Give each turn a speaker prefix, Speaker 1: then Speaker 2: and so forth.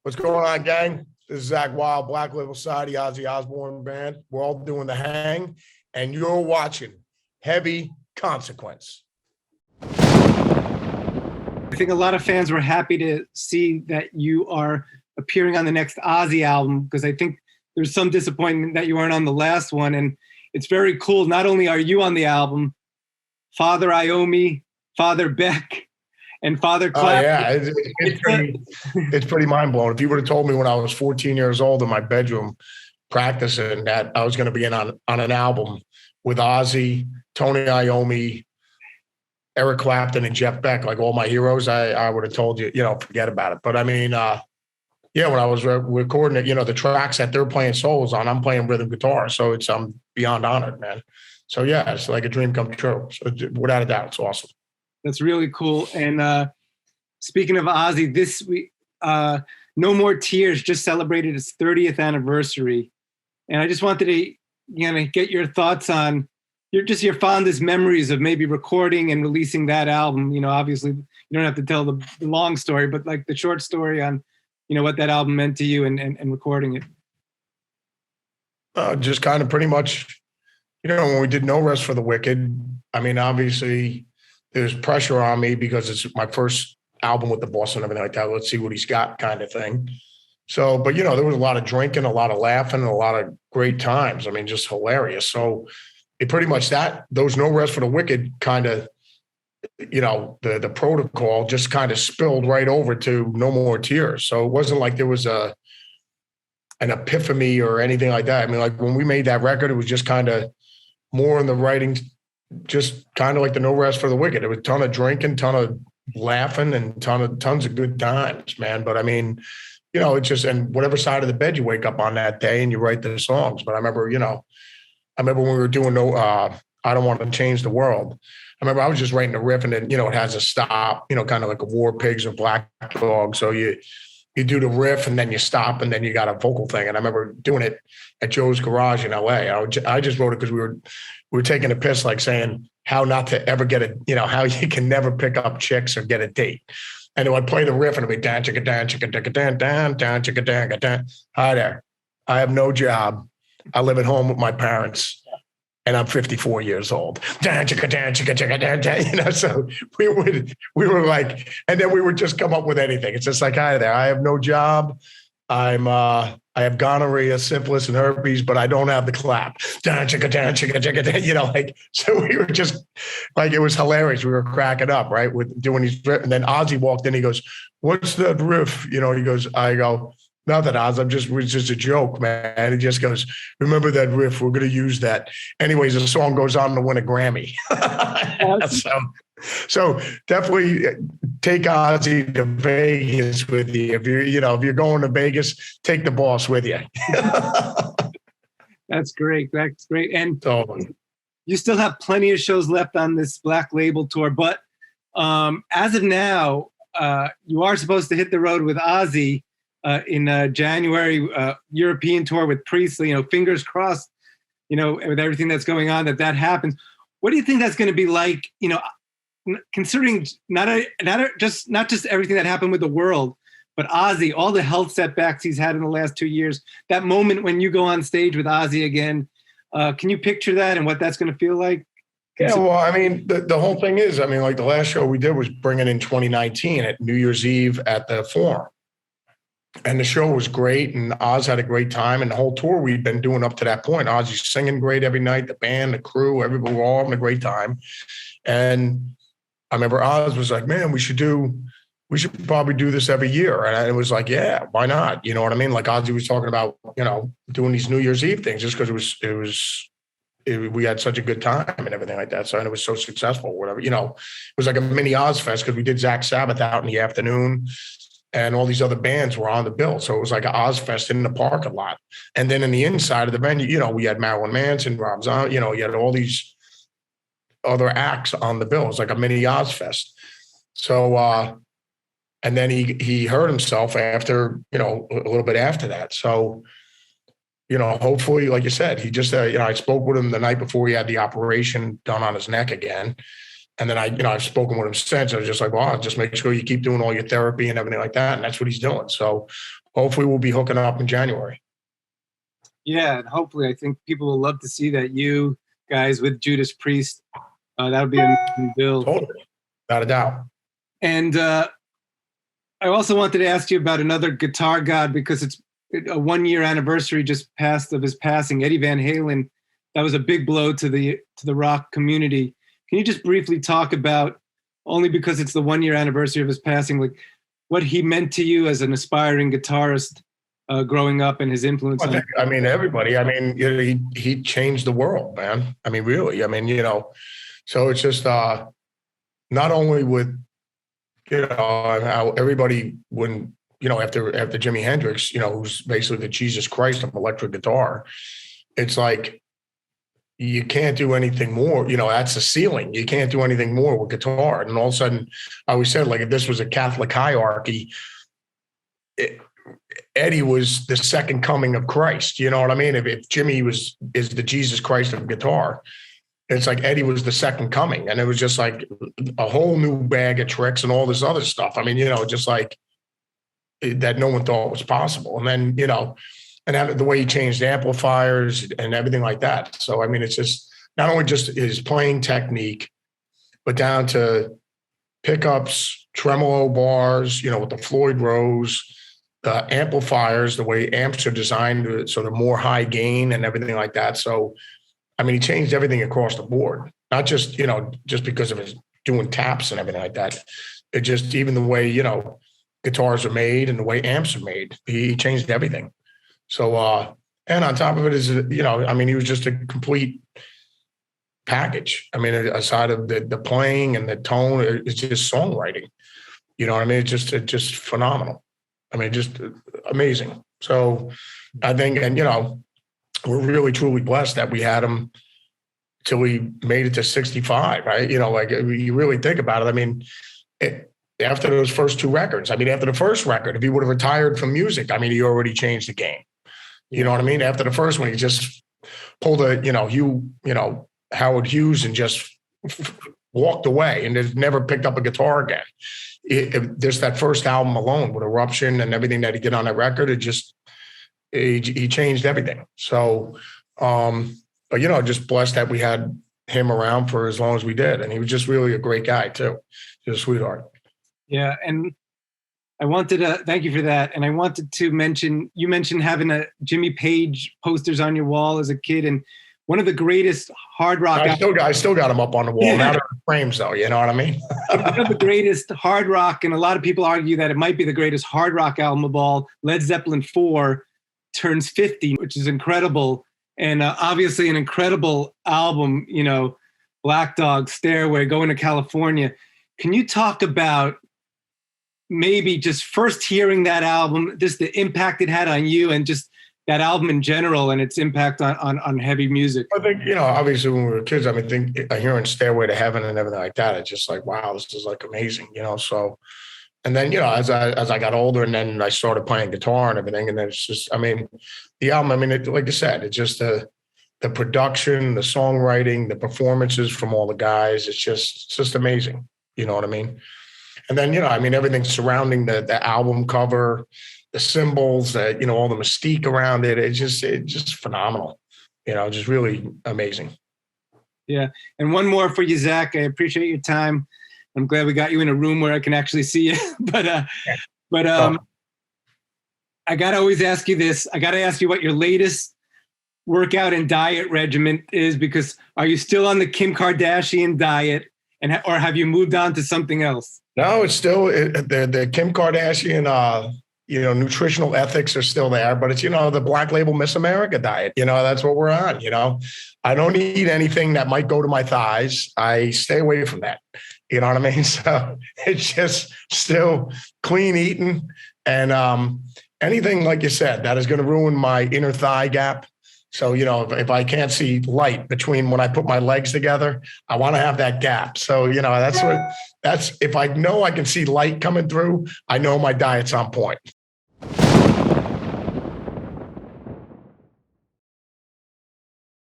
Speaker 1: What's going on, gang? This is Zakk Wylde, Black Label Society, Ozzy Osbourne band. We're all doing the hang, and you're watching Heavy Consequence.
Speaker 2: I think a lot of fans were happy to see that you are appearing on the next Ozzy album, because I think there's some disappointment that you weren't on the last one. And it's very cool. Not only are you on the album, Father Iommi, Father Beck, and Father Clap.
Speaker 1: Oh, yeah. It's pretty mind-blowing. If you would have told me when I was 14 years old in my bedroom practicing that I was going to be on an album with Ozzy, Tony Iommi, Eric Clapton, and Jeff Beck, like all my heroes, I would have told you, forget about it. But I mean, when I was recording it, the tracks that they're playing solos on, I'm playing rhythm guitar. So I'm beyond honored, man. So yeah, it's like a dream come true. So without a doubt, it's awesome.
Speaker 2: That's really cool. And speaking of Ozzy, this week, No More Tears just celebrated its 30th anniversary. And I just wanted to get your thoughts on your fondest memories of maybe recording and releasing that album. Obviously you don't have to tell the long story, but like the short story on, what that album meant to you and recording it.
Speaker 1: Just kind of pretty much, when we did No Rest for the Wicked, I mean, obviously there's pressure on me because it's my first album with the boss and everything like that. Let's see what he's got kind of thing. So, but there was a lot of drinking, a lot of laughing, and a lot of great times. I mean, just hilarious. So it pretty much those No Rest for the Wicked kind of, the protocol just kind of spilled right over to No More Tears. So it wasn't like there was an epiphany or anything like that. I mean, like when we made that record, it was just kind of more in the writing, just kind of like the No Rest for the Wicked. It was a ton of drinking, ton of laughing, and tons of good times, man. But I mean, it's just, and whatever side of the bed you wake up on that day and you write the songs. But I remember, when we were doing I Don't Want to Change the World, I remember I was just writing a riff, and then, it has a stop, kind of like a War Pigs or Black Dog. So you do the riff and then you stop and then you got a vocal thing. And I remember doing it at Joe's Garage in LA. I just wrote it because we were taking a piss, like saying how not to ever get how you can never pick up chicks or get a date. And I'd play the riff and it'd be dan chicka dan chicka chicka dan dan dan chicka dan dan. Hi there. I have no job. I live at home with my parents. And I'm 54 years old. Dan chicka dan chicka chicka dan dan. So we were like, and then we would just come up with anything. It's just like, hi there. I have no job. I have gonorrhea, syphilis, and herpes, but I don't have the clap. Dan chicka dan chicka chicka dan. So we were just like, it was hilarious. We were cracking up, right, with doing these riff. And then Ozzy walked in. He goes, "What's that riff?" He goes, I go, "Nothing, Oz. It's just a joke, man." He just goes, "Remember that riff? We're going to use that." Anyways, the song goes on to win a Grammy. So definitely take Ozzy to Vegas with you. If you're going to Vegas, take the boss with you.
Speaker 2: That's great. That's great. And you still have plenty of shows left on this Black Label tour, but as of now, you are supposed to hit the road with Ozzy in January, European tour with Priestley. Fingers crossed, with everything that's going on, that happens. What do you think that's going to be like, considering not just everything that happened with the world, but Ozzy, all the health setbacks he's had in the last 2 years, that moment when you go on stage with Ozzy again, can you picture that and what that's going to feel like?
Speaker 1: Yeah, well, I mean, the whole thing is, like the last show we did was bringing in 2019 at New Year's Eve at the Forum. And the show was great, and Oz had a great time. And the whole tour we'd been doing up to that point, Ozzy's singing great every night, the band, the crew, everybody were all having a great time. And I remember Oz was like, "Man, we should probably do this every year." And it was like, yeah, why not? You know what I mean? Like Ozzy was talking about, doing these New Year's Eve things just because we had such a good time and everything like that. So, and it was so successful, whatever, it was like a mini Oz fest because we did Zach Sabbath out in the afternoon and all these other bands were on the bill. So it was like an Oz fest in the parking lot. And then in the inside of the venue, we had Marilyn Manson, Rob Zombie, you had all these other acts on the bill. It was like a mini Oz fest. So, and then he hurt himself after, a little bit after that. So, hopefully, like you said, he just, I spoke with him the night before he had the operation done on his neck again. And then I've spoken with him since. I was just like, well, just make sure you keep doing all your therapy and everything like that. And that's what he's doing. So hopefully we'll be hooking up in January.
Speaker 2: Yeah, and hopefully I think people will love to see that, you guys with Judas Priest. That would be an amazing bill.
Speaker 1: Totally, without a doubt.
Speaker 2: And I also wanted to ask you about another guitar god, because it's a 1-year anniversary just passed of his passing, Eddie Van Halen. That was a big blow to the rock community. Can you just briefly talk about, only because it's the 1-year anniversary of his passing, like what he meant to you as an aspiring guitarist growing up, and his influence?
Speaker 1: I mean, everybody. I mean, he changed the world, man. I mean, really. I mean, so it's just not only with, how everybody, when, after Jimi Hendrix, who's basically the Jesus Christ of electric guitar, it's like, you can't do anything more. That's the ceiling. You can't do anything more with guitar. And all of a sudden, I always said, like, if this was a Catholic hierarchy, Eddie was the second coming of Christ. You know what I mean? If Jimmy is the Jesus Christ of guitar, it's like Eddie was the second coming. And it was just like a whole new bag of tricks and all this other stuff. I mean, just like that no one thought was possible. And then, and the way he changed amplifiers and everything like that. So, I mean, it's just not only just his playing technique, but down to pickups, tremolo bars, with the Floyd Rose, the amplifiers, the way amps are designed, so they're more high gain and everything like that. So, I mean, he changed everything across the board, not just, just because of his doing taps and everything like that. It just, even the way, guitars are made and the way amps are made, he changed everything. So, and on top of it is, I mean, he was just a complete package. I mean, aside of the playing and the tone, it's just songwriting. You know what I mean? It's just phenomenal. I mean, just amazing. So I think, and, we're really, truly blessed that we had him till we made it to 65, right? Like, you really think about it. I mean, after those first 2 records, after the first record, if he would have retired from music, I mean, he already changed the game. You know what I mean? After the first one, he just pulled Howard Hughes and just walked away and has never picked up a guitar again. Just that first album alone with Eruption and everything that he did on that record, he changed everything. So, but, just blessed that we had him around for as long as we did. And he was just really a great guy too. Just a sweetheart.
Speaker 2: Yeah. And I wanted to thank you for that. And I wanted to mention, you mentioned having a Jimmy Page posters on your wall as a kid, and one of the greatest hard rock.
Speaker 1: I still got them up on the wall. Yeah. Now they're in frames though. You know what I mean?
Speaker 2: One of the greatest hard rock, and a lot of people argue that it might be the greatest hard rock album of all, Led Zeppelin 4 turns 50, which is incredible. And obviously an incredible album, Black Dog, Stairway, Going to California. Can you talk about maybe just first hearing that album, just the impact it had on you, and just that album in general and its impact on heavy music?
Speaker 1: I think, obviously when we were kids, I mean, hearing Stairway to Heaven and everything like that, it's just like, wow, this is like amazing, so, and then, as I got older and then I started playing guitar and everything, and then it's just, I mean, the album, I mean, like I said, it's just the production, the songwriting, the performances from all the guys, it's just amazing. You know what I mean? And then, I mean, everything surrounding the album cover, the symbols, all the mystique around it. It's just phenomenal, just really amazing.
Speaker 2: Yeah. And one more for you, Zakk. I appreciate your time. I'm glad we got you in a room where I can actually see you. I got to always ask you this. I got to ask you what your latest workout and diet regimen is, because are you still on the Kim Kardashian diet, or have you moved on to something else?
Speaker 1: No, it's still the Kim Kardashian, nutritional ethics are still there, but it's, the Black Label Miss America diet. That's what we're on. I don't eat anything that might go to my thighs. I stay away from that. You know what I mean? So it's just still clean eating, and anything, like you said, that is going to ruin my inner thigh gap. So, if I can't see light between when I put my legs together, I want to have that gap. So, that's if I know I can see light coming through, I know my diet's on point.